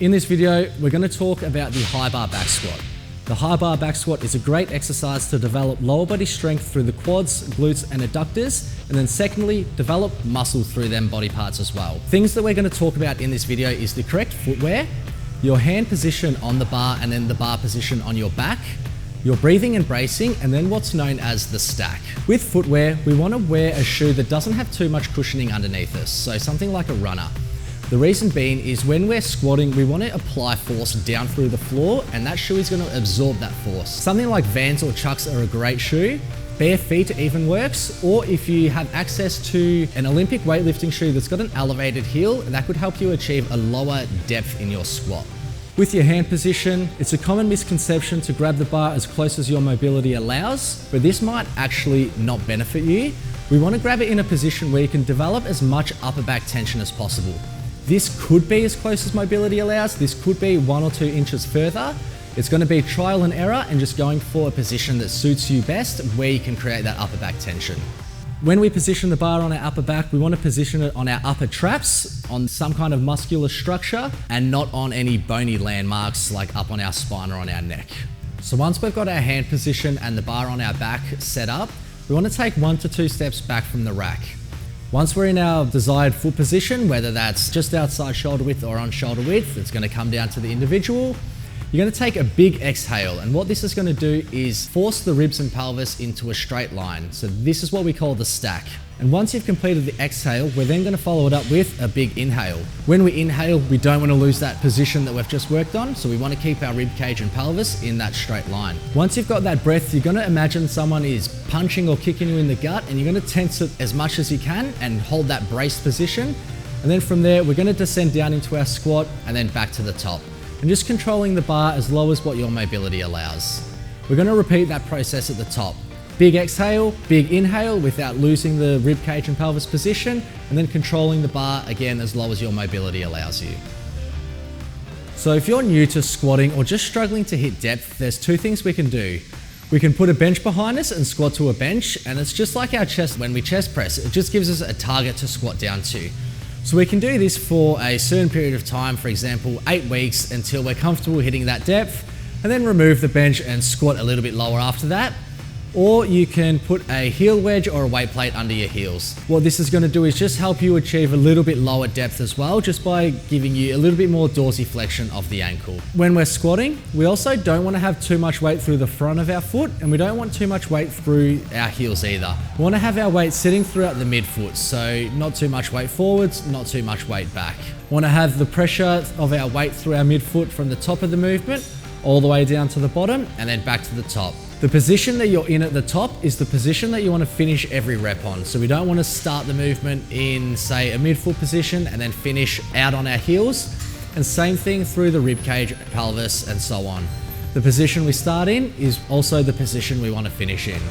In this video, we're going to talk about the high bar back squat. The high bar back squat is a great exercise to develop lower body strength through the quads, glutes, and adductors, and then secondly, develop muscle through them body parts as well. Things that we're going to talk about in this video is the correct footwear, your hand position on the bar and then the bar position on your back, your breathing and bracing, and then what's known as the stack. With footwear, we want to wear a shoe that doesn't have too much cushioning underneath us, so something like a runner. The reason being is when we're squatting, we want to apply force down through the floor, and that shoe is going to absorb that force. Something like Vans or Chucks are a great shoe. Bare feet even works, or if you have access to an Olympic weightlifting shoe that's got an elevated heel, that could help you achieve a lower depth in your squat. With your hand position, it's a common misconception to grab the bar as close as your mobility allows, but this might actually not benefit you. We want to grab it in a position where you can develop as much upper back tension as possible. This could be as close as mobility allows, this could be 1 or 2 inches further. It's going to be trial and error and just going for a position that suits you best where you can create that upper back tension. When we position the bar on our upper back, we want to position it on our upper traps, on some kind of muscular structure, and not on any bony landmarks like up on our spine or on our neck. So once we've got our hand position and the bar on our back set up, we want to take 1 to 2 steps back from the rack. Once we're in our desired foot position, whether that's just outside shoulder width or on shoulder width, it's going to come down to the individual. You're going to take a big exhale, and what this is going to do is force the ribs and pelvis into a straight line. So this is what we call the stack. And once you've completed the exhale, we're then going to follow it up with a big inhale. When we inhale, we don't want to lose that position that we've just worked on, so we want to keep our rib cage and pelvis in that straight line. Once you've got that breath, you're going to imagine someone is punching or kicking you in the gut, and you're going to tense it as much as you can and hold that braced position. And then from there, we're going to descend down into our squat and then back to the top. And just controlling the bar as low as what your mobility allows. We're going to repeat that process at the top. Big exhale, big inhale without losing the rib cage and pelvis position, and then controlling the bar again as low as your mobility allows you. So if you're new to squatting or just struggling to hit depth, there's 2 things we can do. We can put a bench behind us and squat to a bench, and it's just like our chest when we chest press. It just gives us a target to squat down to. So we can do this for a certain period of time, for example, 8 weeks until we're comfortable hitting that depth, and then remove the bench and squat a little bit lower after that. Or you can put a heel wedge or a weight plate under your heels. What this is going to do is just help you achieve a little bit lower depth as well, just by giving you a little bit more dorsiflexion of the ankle. When we're squatting, we also don't want to have too much weight through the front of our foot, and we don't want too much weight through our heels either. We want to have our weight sitting throughout the midfoot, so not too much weight forwards, not too much weight back. We want to have the pressure of our weight through our midfoot from the top of the movement all the way down to the bottom and then back to the top. The position that you're in at the top is the position that you want to finish every rep on. So we don't want to start the movement in, say, a midfoot position and then finish out on our heels. And same thing through the rib cage, pelvis, and so on. The position we start in is also the position we want to finish in.